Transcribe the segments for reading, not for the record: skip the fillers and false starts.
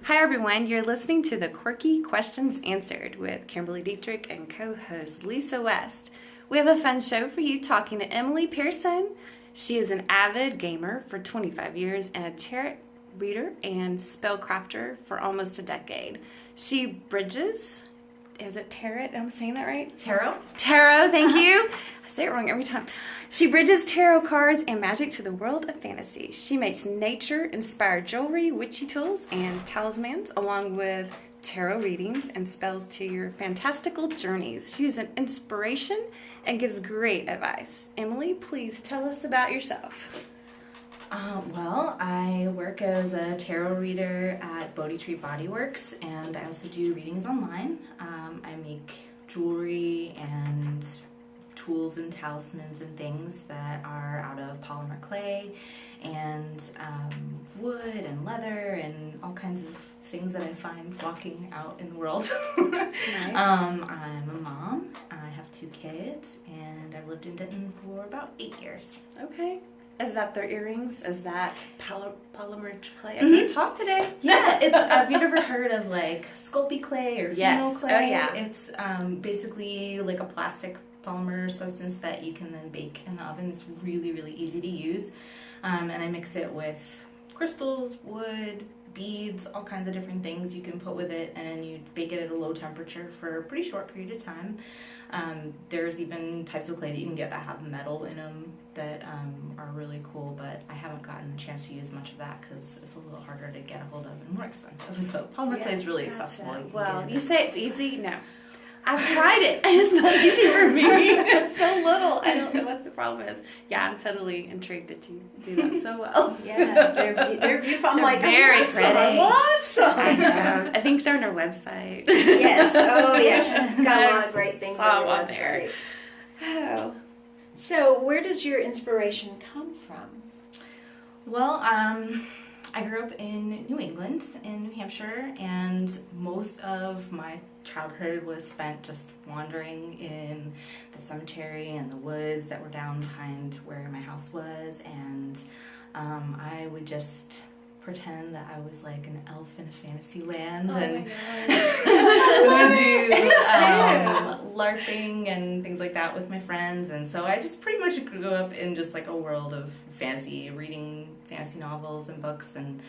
Hi everyone, you're listening to the Quirky Questions Answered with Kimberly Dietrich and co-host Lisa West. We have a fun show for you talking to Emily Pearson. She is an avid gamer for 25 years and a tarot reader and spellcrafter for almost a decade. She bridges, is it tarot? Am I saying that right? Tarot, thank you. I say it wrong every time. She bridges tarot cards and magic to the world of fantasy. She makes nature-inspired jewelry, witchy tools, and talismans, along with tarot readings and spells to your fantastical journeys. She's an inspiration and gives great advice. Emily, please tell us about yourself. Well, I work as a tarot reader at Bodhi Tree Body Works, and I also do readings online. I make jewelry and tools and talismans and things that are out of polymer clay and wood and leather and all kinds of things that I find walking out in the world. Nice. I'm a mom. I have 2 kids, and I've lived in Denton for about 8 years. Okay. Is that their earrings? Is that polymer clay? I can't talk today. Yeah, it's. Have you ever heard of like Sculpey clay or Yes. clay? Oh, yeah. It's basically like a plastic polymer substance that you can then bake in the oven. It's really, really easy to use. And I mix it with crystals, wood, beads, all kinds of different things you can put with it, and you bake it at a low temperature for a pretty short period of time. There's even types of clay that you can get that have metal in them that are really cool, but I haven't gotten a chance to use much of that because it's a little harder to get a hold of and more expensive. So polymer clay is really accessible. You say it's easy? No. I've tried it. It's not easy for me. It's so little. I don't know what the problem is. Yeah, I'm totally intrigued that you do that so well. Yeah, they're beautiful. I'm like, very pretty. I want some. I know. I think they're on our website. Yes. Oh, yes. Got a lot of great things on your on website. there. Oh. So, where does your inspiration come from? Well, I grew up in New England, in New Hampshire, and most of my childhood was spent just wandering in the cemetery and the woods that were down behind where my house was, and I would just pretend that I was like an elf in a fantasy land, and would do LARPing and things like that with my friends. And so I just pretty much grew up in just like a world of fantasy, reading fantasy novels and books, and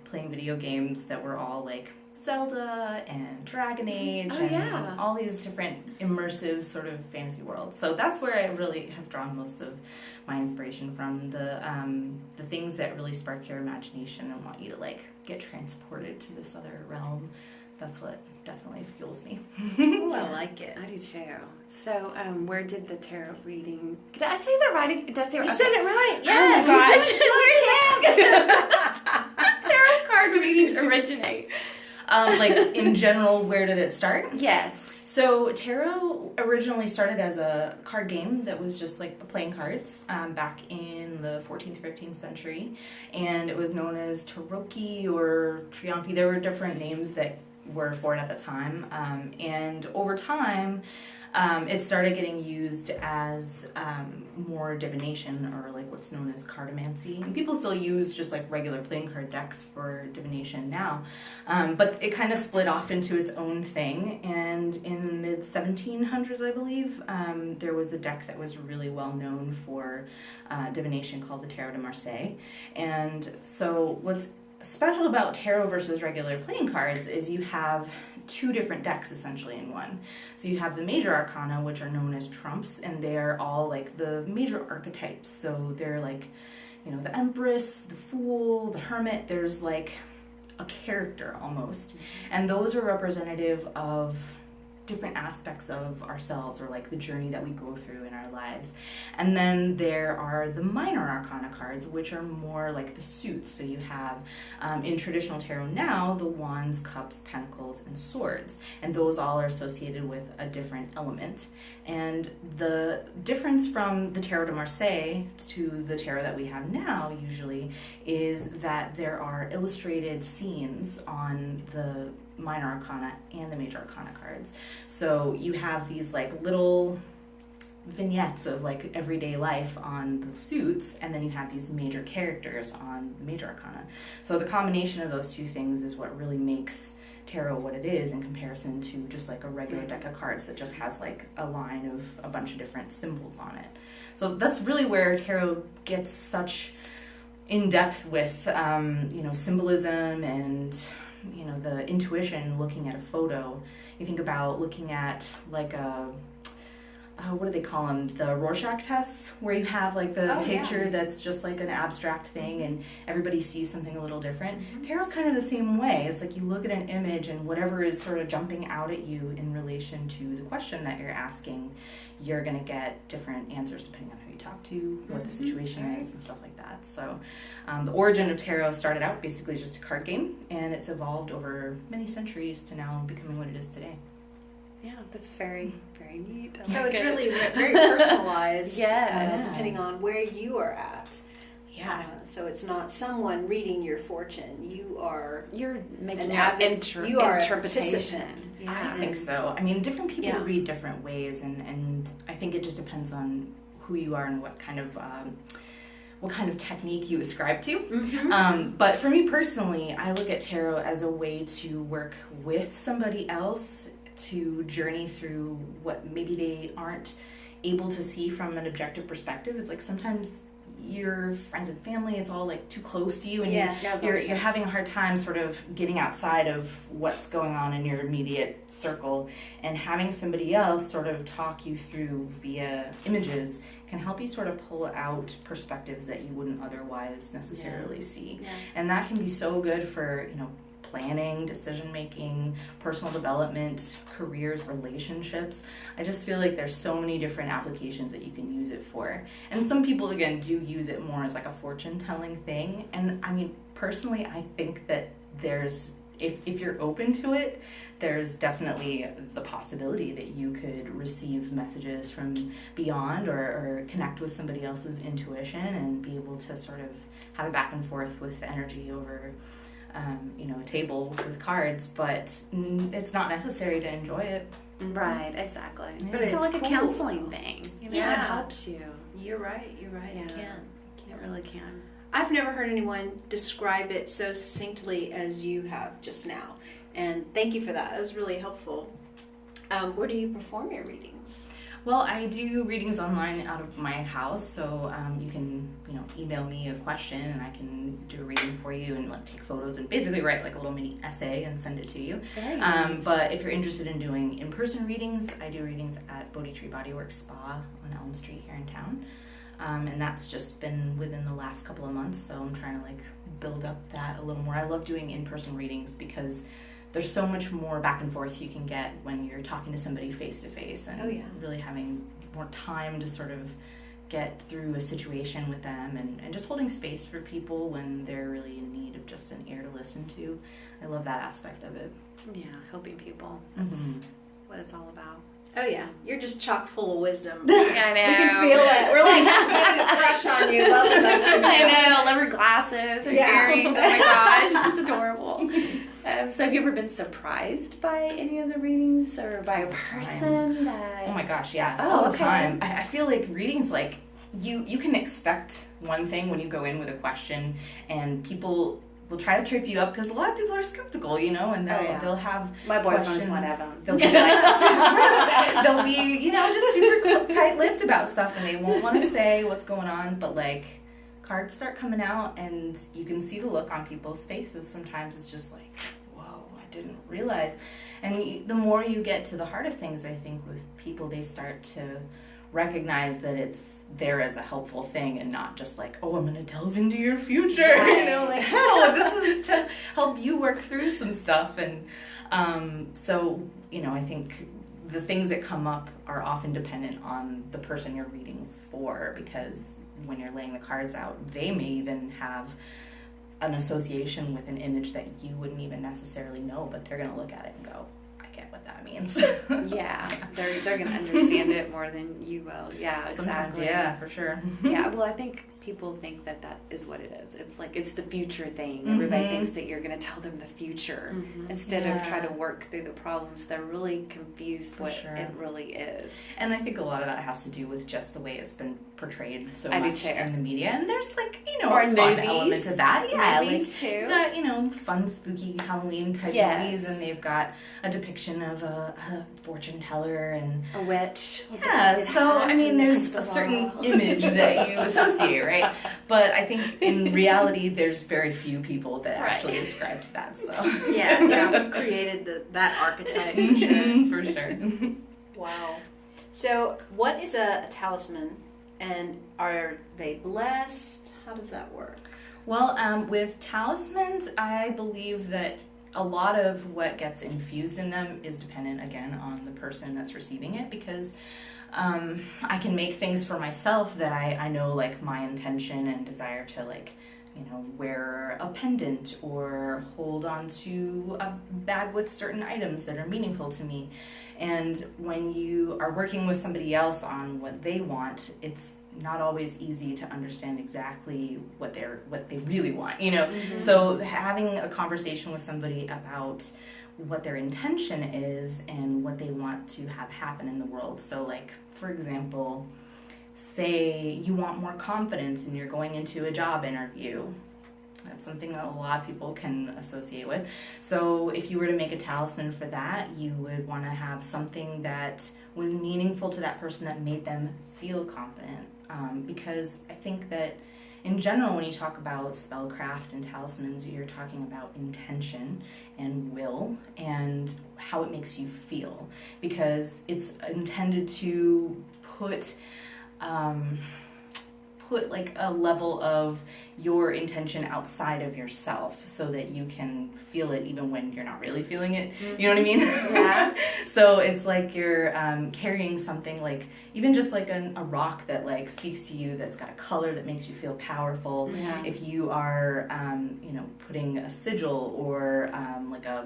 playing video games that were all like Zelda and Dragon Age and all these different immersive sort of fantasy worlds. So that's where I really have drawn most of my inspiration from, the things that really spark your imagination and want you to like get transported to this other realm. That's what definitely fuels me. Ooh, I like it. I do too. So, where did the tarot reading? Did I say that right? Did I say You okay. said it right. Yes. Oh my gosh. Tarot card readings originate. Like in general, where did it start? Yes. So tarot originally started as a card game that was just like playing cards back in the 14th, 15th century, and it was known as Taroki or Triumphi. There were different names that were for it at the time, and over time it started getting used as more divination, or like what's known as cartomancy. And people still use just like regular playing card decks for divination now, but it kind of split off into its own thing. And in the mid 1700s, I believe, there was a deck that was really well known for divination called the Tarot de Marseille. And so what's special about tarot versus regular playing cards is you have 2 different decks essentially in one. So you have the major arcana, which are known as trumps, and they are all like the major archetypes. So they're like, you know, the Empress, the Fool, the Hermit. There's like a character almost, and those are representative of different aspects of ourselves, or like the journey that we go through in our lives. And then there are the minor arcana cards, which are more like the suits. So you have in traditional tarot now the wands, cups, pentacles, and swords, and those all are associated with a different element. And the difference from the Tarot de Marseille to the tarot that we have now usually is that there are illustrated scenes on the minor arcana and the major arcana cards. So you have these like little vignettes of like everyday life on the suits, and then you have these major characters on the major arcana. So the combination of those two things is what really makes tarot what it is in comparison to just like a regular deck of cards that just has like a line of a bunch of different symbols on it. So that's really where tarot gets such in depth with symbolism and the intuition. Looking at a photo, you think about looking at like a what do they call them? The Rorschach tests, where you have like the picture that's just like an abstract thing and everybody sees something a little different. Mm-hmm. Tarot's kind of the same way. It's like you look at an image and whatever is sort of jumping out at you in relation to the question that you're asking, you're going to get different answers depending on who you talk to, what the situation is, and stuff like that. So the origin of tarot started out basically just a card game, and it's evolved over many centuries to now becoming what it is today. Yeah, that's very, very neat. So it's really very personalized, yes. Depending on where you are at. Yeah. So it's not someone reading your fortune. You're making an you are interpretation. Yeah. I think so. I mean, different people read different ways, and I think it just depends on who you are and what kind of technique you ascribe to. Mm-hmm. But for me personally, I look at tarot as a way to work with somebody else to journey through what maybe they aren't able to see from an objective perspective. It's like sometimes your friends and family, it's all like too close to you, and you're having a hard time sort of getting outside of what's going on in your immediate circle, and having somebody else sort of talk you through via images can help you sort of pull out perspectives that you wouldn't otherwise necessarily see. And that can be so good for planning, decision-making, personal development, careers, relationships. I just feel like there's so many different applications that you can use it for. And some people, again, do use it more as like a fortune-telling thing. And I mean, personally, I think that there's, if you're open to it, there's definitely the possibility that you could receive messages from beyond or connect with somebody else's intuition and be able to sort of have a back and forth with energy over a table with cards, but it's not necessary to enjoy it. Right, exactly. But it's kind of like cool. a counseling thing. It helps you. You're right. Yeah. It really can. I've never heard anyone describe it so succinctly as you have just now, and thank you for that. That was really helpful. Where do you perform your readings? Well, I do readings online out of my house, so you can, email me a question and I can do a reading for you and take photos and basically write like a little mini essay and send it to you. Very nice. But if you're interested in doing in-person readings, I do readings at Bodhi Tree Bodyworks Spa on Elm Street here in town. And that's just been within the last couple of months, so I'm trying to build up that a little more. I love doing in-person readings because there's so much more back and forth you can get when you're talking to somebody face to face, and really having more time to sort of get through a situation with them, and just holding space for people when they're really in need of just an ear to listen to. I love that aspect of it. Yeah, helping people. That's what it's all about. Oh yeah, you're just chock full of wisdom. I know. We can feel it. We're like having a crush on you. Both of us. I know. Love her glasses, her earrings. Oh my gosh, she's adorable. So have you ever been surprised by any of the readings or by a person that... Oh my gosh, yeah. All the time. I feel like readings, you can expect one thing when you go in with a question, and people will try to trip you up because a lot of people are skeptical, and they'll have my boyfriend's one of them. They'll be they'll be, just super tight-lipped about stuff, and they won't want to say what's going on, but cards start coming out and you can see the look on people's faces. Sometimes it's just like, whoa, I didn't realize. And the more you get to the heart of things, I think with people, they start to recognize that it's there as a helpful thing and not just I'm going to delve into your future. Right. No, this is to help you work through some stuff. And so, I think the things that come up are often dependent on the person you're reading for, because when you're laying the cards out, they may even have an association with an image that you wouldn't even necessarily know, but they're going to look at it and go, I get what that means. Yeah, they're going to understand it more than you will. Yeah, sometimes, exactly. yeah, for sure. Yeah, well, I think people think that is what it is. It's like it's the future thing. Everybody thinks that you're going to tell them the future instead of try to work through the problems. They're really confused what it really is. And I think a lot of that has to do with just the way it's been portrayed so I much do too. in the media. And there's like, a in fun movies. element to that. Yeah, Movies like too. you got, fun, spooky Halloween type movies, and they've got a depiction of a fortune teller and a witch. Yeah, so I mean, there's a certain image that you associate, right? But I think in reality, there's very few people that actually ascribe to that. So we created that archetype for sure. For sure. Wow. So, what is a talisman, and are they blessed? How does that work? Well, with talismans, I believe that a lot of what gets infused in them is dependent, again, on the person that's receiving it, because I can make things for myself that I know, like, my intention and desire to, like, wear a pendant or hold on to a bag with certain items that are meaningful to me. And when you are working with somebody else on what they want, it's not always easy to understand exactly what they really want, So having a conversation with somebody about what their intention is and what they want to have happen in the world. So, like, for example, say you want more confidence and you're going into a job interview. That's something that a lot of people can associate with. So if you were to make a talisman for that, you would want to have something that was meaningful to that person that made them feel confident. Because I think that in general, when you talk about spellcraft and talismans, you're talking about intention and will and how it makes you feel. Because it's intended to put like a level of your intention outside of yourself so that you can feel it even when you're not really feeling it. You know what I mean? Yeah. So it's like you're carrying something, like even just like a rock that like speaks to you, that's got a color that makes you feel powerful. Yeah. If you are putting a sigil or like a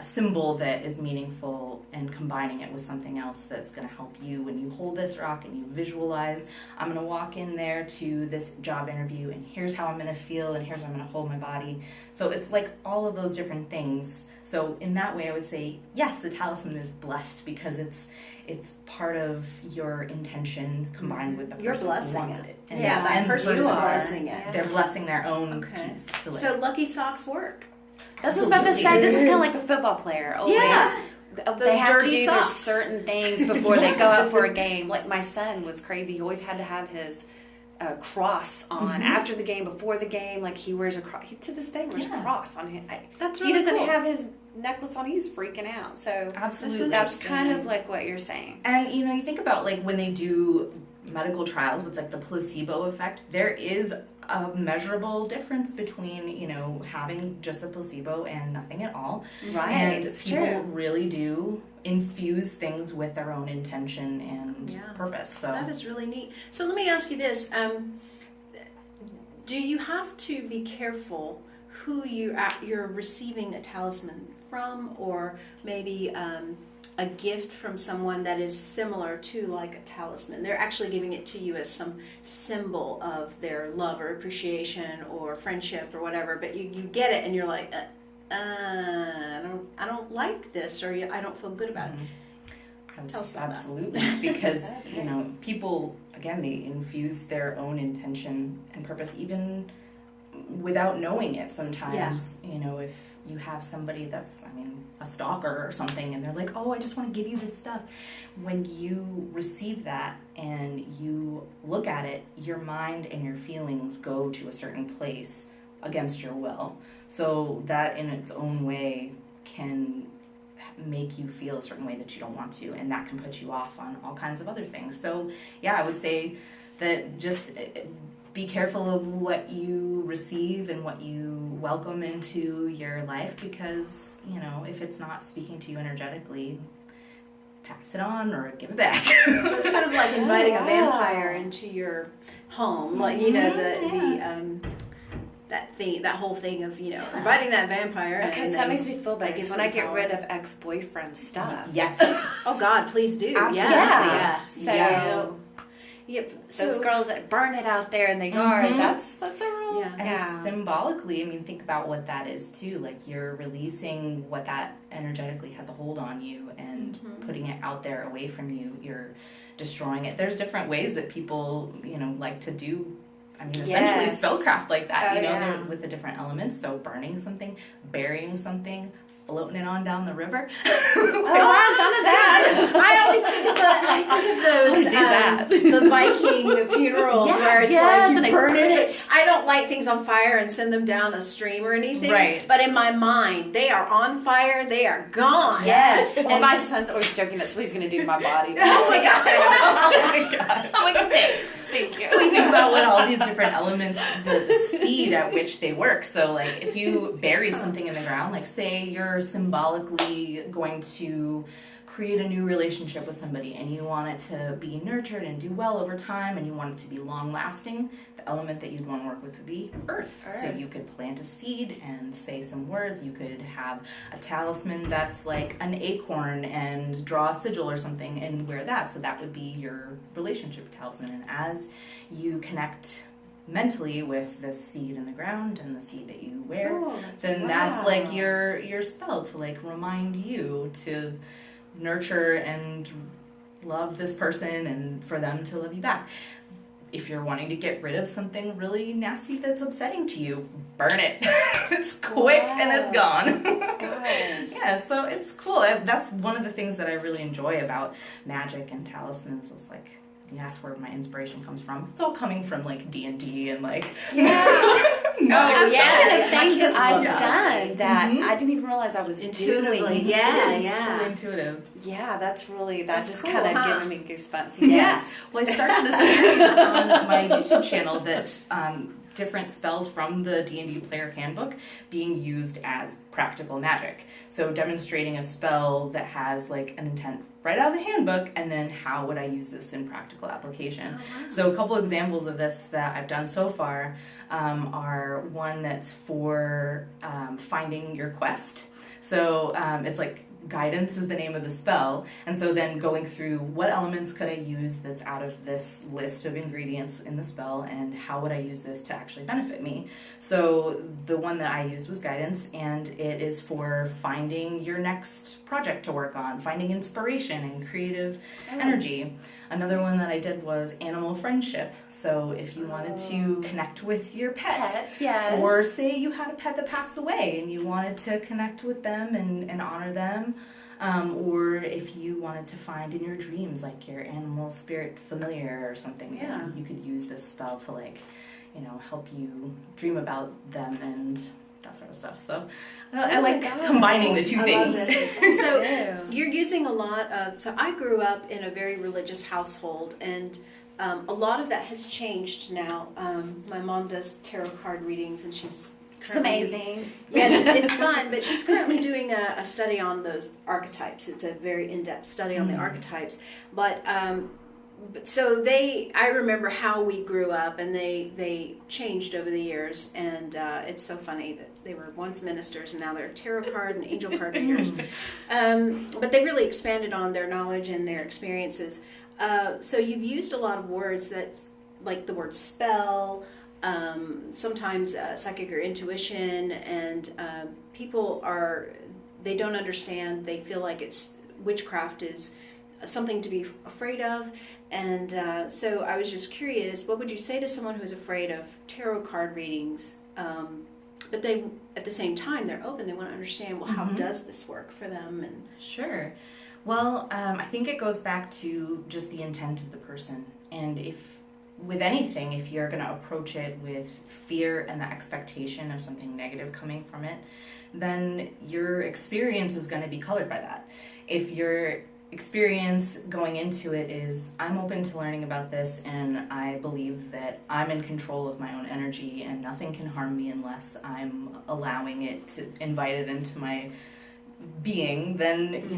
symbol that is meaningful and combining it with something else that's going to help you when you hold this rock and you visualize, I'm going to walk in there to this job interview and here's how I'm going to feel and here's how I'm going to hold my body. So it's like all of those different things. So in that way, I would say, yes, the talisman is blessed because it's part of your intention combined with the person who wants it. And that person is blessing it. They're blessing their own piece to it. So lucky socks work. That's what I was about to say. This is kind of like a football player. Always. Yeah. They have to do their socks. certain things before they go out for a game. Like my son was crazy. He always had to have his cross on after the game, before the game. Like he wears a cross. He to this day wears a cross on him. That's he really doesn't cool. have his necklace on. He's freaking out. So absolutely, that's kind of like what you're saying. And you think about like when they do medical trials with like the placebo effect, there is a measurable difference between having just the placebo and nothing at all. Right, and it's people true. really do infuse things with their own intention and purpose. So that is really neat. So let me ask you this: do you have to be careful who you're receiving a talisman from, or maybe a gift from someone that is similar to like a talisman? They're actually giving it to you as some symbol of their love or appreciation or friendship or whatever, but you get it and you're like, I don't like this, or I don't feel good about it. I would Tell us say about absolutely, because people, again, they infuse their own intention and purpose even without knowing it. Sometimes, if you have somebody that's, a stalker or something, and they're like, oh, I just want to give you this stuff. When you receive that and you look at it, your mind and your feelings go to a certain place against your will. So that in its own way can make you feel a certain way that you don't want to, and that can put you off on all kinds of other things. So yeah, I would say that just be careful of what you receive and what you welcome into your life, because if it's not speaking to you energetically, pass it on or give it back. So it's kind of like inviting a vampire into your home, like that whole thing of inviting that vampire. Okay, so that makes me feel bad, because when I get rid of ex-boyfriend stuff. Yes. Oh God, please do. Absolutely. Yeah. So Yep. Those girls that burn it out there in the yard, that's a real... Yeah. And symbolically, I mean, think about what that is too. Like, you're releasing what that energetically has a hold on you and putting it out there away from you. You're destroying it. There's different ways that people, like to do, essentially spellcraft like that, they're with the different elements. So burning something, burying something, floating it on down the river. I always think of the Viking funerals where it's like you burn it. I don't light things on fire and send them down a stream or anything. Right. But in my mind, they are on fire. They are gone. Yes. And my son's always joking that's what he's going to do to my body. Take out there. Oh my God. I'm like, thanks. Thank you. We think about what all these different elements, the speed at which they work. So, like, if you bury something in the ground, like, say you're symbolically going to create a new relationship with somebody and you want it to be nurtured and do well over time and you want it to be long lasting, the element that you'd want to work with would be earth. So you could plant a seed and say some words. You could have a talisman that's like an acorn and draw a sigil or something and wear that. So that would be your relationship talisman. And as you connect mentally with the seed in the ground and the seed that you wear, that's like your spell to like remind you to nurture and love this person and for them to love you back. If you're wanting to get rid of something really nasty that's upsetting to you, burn it. It's quick and it's gone. Gosh. Yeah, so it's cool. That's one of the things that I really enjoy about magic and talismans. It's like, you ask where my inspiration comes from. It's all coming from like D&D and like thinking of things that I've Yeah. done that I didn't even realize I was Intuitively. doing. It's totally intuitive. Yeah, that's just cool, kind of huh? giving me goosebumps. Yes. Yeah. Well, I started a series on my YouTube channel that's different spells from the D&D player handbook being used as practical magic. So demonstrating a spell that has like an intent right out of the handbook, and then how would I use this in practical application. So a couple examples of this that I've done so far are one that's for finding your quest. So it's like guidance is the name of the spell, and so then going through what elements could I use that's out of this list of ingredients in the spell, and how would I use this to actually benefit me. So the one that I used was guidance, and it is for finding your next project to work on, finding inspiration and creative energy. Another one that I did was animal friendship. So if you wanted to connect with your pet, or say you had a pet that passed away and you wanted to connect with them and honor them, or if you wanted to find in your dreams like your animal spirit familiar or something, you could use this spell to like, help you dream about them and that sort of stuff. So I like combining the two things. So you're using a lot of, so I grew up in a very religious household, and a lot of that has changed now. My mom does tarot card readings, and she's It's amazing. Yeah, it's fun, but she's currently doing a study on those archetypes. It's a very in-depth study on the archetypes. But so I remember how we grew up, and they changed over the years, and it's so funny that they were once ministers and now they're tarot card and angel card readers. But they've really expanded on their knowledge and their experiences. So you've used a lot of words that's like the word spell, sometimes psychic or intuition, and people they don't understand. They feel like witchcraft is something to be afraid of. And so I was just curious, what would you say to someone who's afraid of tarot card readings, but they, at the same time, they're open, they want to understand, well, how does this work for them? And Sure. Well, I think it goes back to just the intent of the person. And with anything, if you're going to approach it with fear and the expectation of something negative coming from it, then your experience is going to be colored by that. If your experience going into it is, I'm open to learning about this and I believe that I'm in control of my own energy and nothing can harm me unless I'm allowing it to invite it into my being, then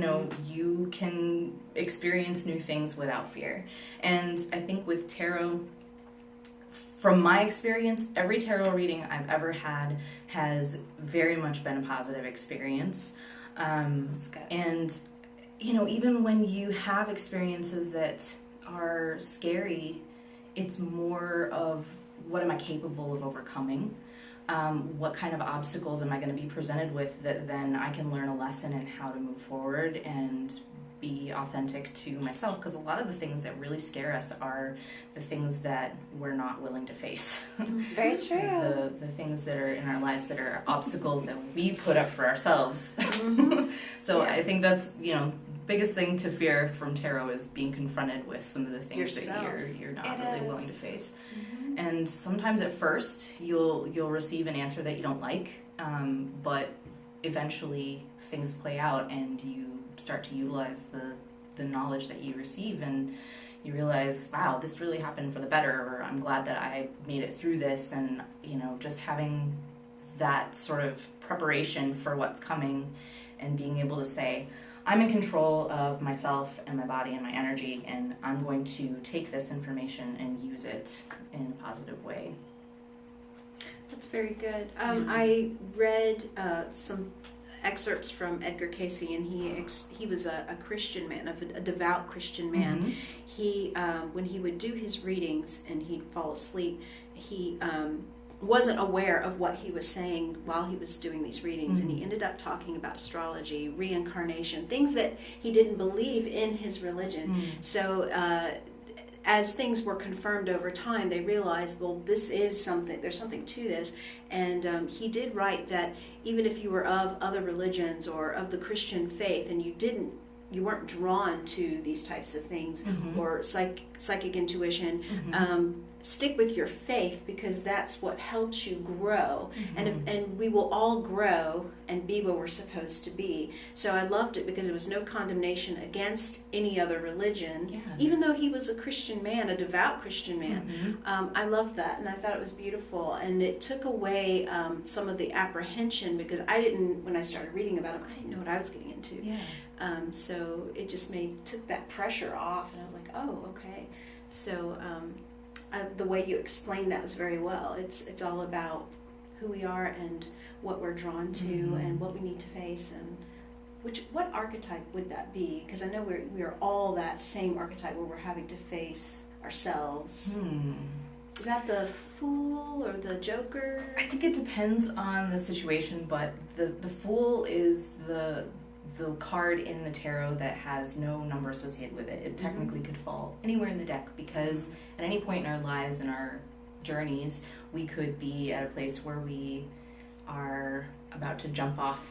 you can experience new things without fear. And I think with tarot, from my experience, every tarot reading I've ever had has very much been a positive experience. That's good. And even when you have experiences that are scary, it's more of what am I capable of overcoming? What kind of obstacles am I going to be presented with that then I can learn a lesson in how to move forward and be authentic to myself, because a lot of the things that really scare us are the things that we're not willing to face. Very true. The things that are in our lives that are obstacles that we put up for ourselves. So Yeah. I think that's, biggest thing to fear from tarot is being confronted with some of the things Yourself. that you're not It really is. willing to face. And sometimes at first you'll receive an answer that you don't like, but eventually things play out and you start to utilize the knowledge that you receive, and you realize, wow, this really happened for the better, or I'm glad that I made it through this. And just having that sort of preparation for what's coming and being able to say, I'm in control of myself and my body and my energy, and I'm going to take this information and use it in a positive way. That's very good. I read some excerpts from Edgar Cayce, and he was a Christian man, a devout Christian man. He when he would do his readings and he'd fall asleep, he wasn't aware of what he was saying while he was doing these readings, and he ended up talking about astrology, reincarnation, things that he didn't believe in his religion. So as things were confirmed over time, they realized, well, this is something, there's something to this. And he did write that even if you were of other religions or of the Christian faith and you weren't drawn to these types of things, or psychic intuition, stick with your faith, because that's what helps you grow. And we will all grow and be where we're supposed to be. So I loved it because there was no condemnation against any other religion, even though he was a Christian man, a devout Christian man. I loved that, and I thought it was beautiful, and it took away some of the apprehension, because when I started reading about him, I didn't know what I was getting into. So it just took that pressure off, and I was like, oh, okay. So the way you explained that was very well. It's all about who we are and what we're drawn to and what we need to face, and what archetype would that be? Because I know we are all that same archetype where we're having to face ourselves. Is that the Fool or the Joker? I think it depends on the situation, but the Fool is the card in the tarot that has no number associated with it. It technically could fall anywhere in the deck, because at any point in our lives and our journeys, we could be at a place where we are about to jump off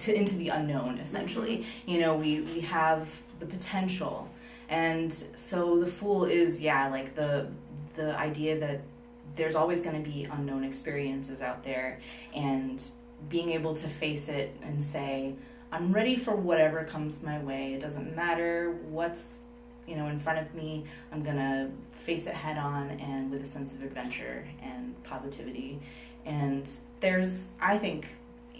into the unknown, essentially. We have the potential. And so the Fool is, like the idea that there's always going to be unknown experiences out there, and being able to face it and say, I'm ready for whatever comes my way. It doesn't matter what's in front of me. I'm gonna face it head on and with a sense of adventure and positivity. And there's, I think,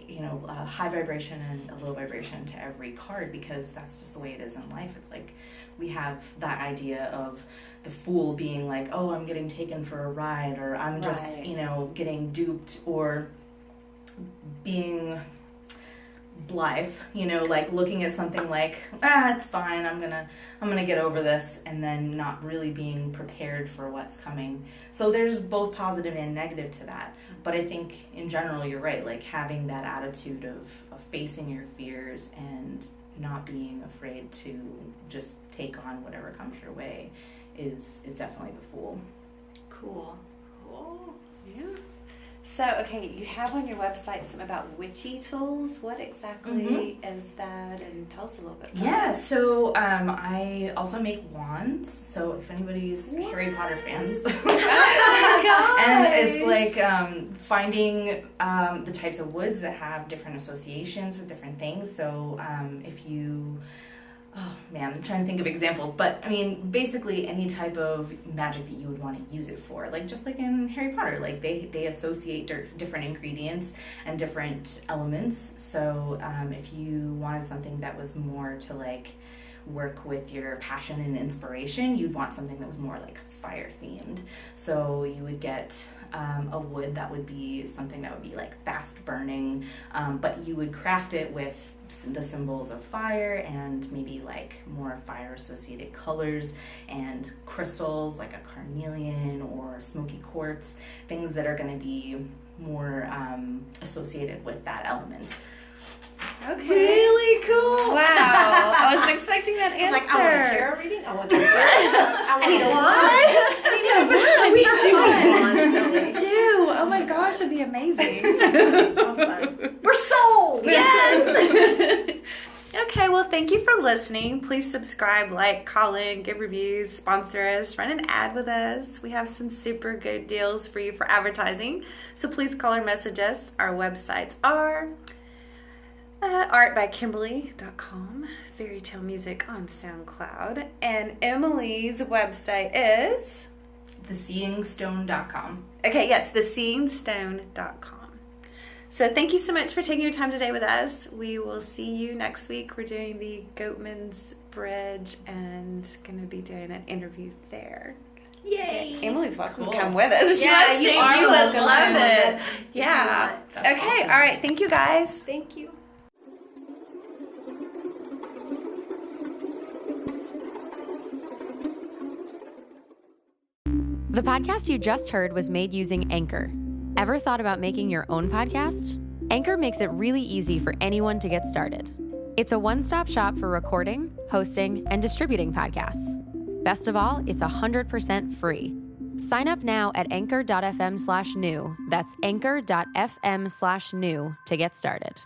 a high vibration and a low vibration to every card, because that's just the way it is in life. It's like we have that idea of the Fool being like, oh, I'm getting taken for a ride, or I'm just getting duped, or being blithe, like looking at something like, it's fine, I'm gonna get over this, and then not really being prepared for what's coming. So there's both positive and negative to that. But I think in general you're right, like having that attitude of facing your fears and not being afraid to just take on whatever comes your way is definitely the Fool. Cool. Yeah. So, okay, you have on your website some about witchy tools. What exactly is that? And tell us a little bit about it. So I also make wands. So if anybody's Harry Potter fans. Oh my gosh! And it's like finding the types of woods that have different associations with different things. So if you... Oh man, I'm trying to think of examples, but I mean, basically any type of magic that you would want to use it for, like just like in Harry Potter, like they associate different ingredients and different elements. So if you wanted something that was more to like work with your passion and inspiration, you'd want something that was more like fire themed. So you would get a wood that would be something that would be like fast burning, but you would craft it with the symbols of fire and maybe like more fire associated colors and crystals like a carnelian or smoky quartz, things that are going to be more associated with that element. Okay. Really cool. Wow. I wasn't expecting that answer. I was like, I want a tarot reading. I want this. I want a wand. We do. Oh my gosh, it'd be amazing. We're sold. Yes. Okay, well, thank you for listening. Please subscribe, like, call in, give reviews, sponsor us, run an ad with us. We have some super good deals for you for advertising. So please call or message us. Our websites are artbykimberly.com, fairytale music on SoundCloud, and Emily's website is theseeingstone.com. Okay, yes, theseeingstone.com. So thank you so much for taking your time today with us. We will see you next week. We're doing the Goatman's Bridge and going to be doing an interview there. Yay. Okay, Emily's welcome Cool. to come with us. Yeah, She you wants to. are You would welcome to love come it. with us. Yeah. That's Okay, awesome. all right. Thank you, guys. Thank you. The podcast you just heard was made using Anchor. Ever thought about making your own podcast? Anchor makes it really easy for anyone to get started. It's a one-stop shop for recording, hosting, and distributing podcasts. Best of all, it's 100% free. Sign up now at anchor.fm/new. That's anchor.fm/new to get started.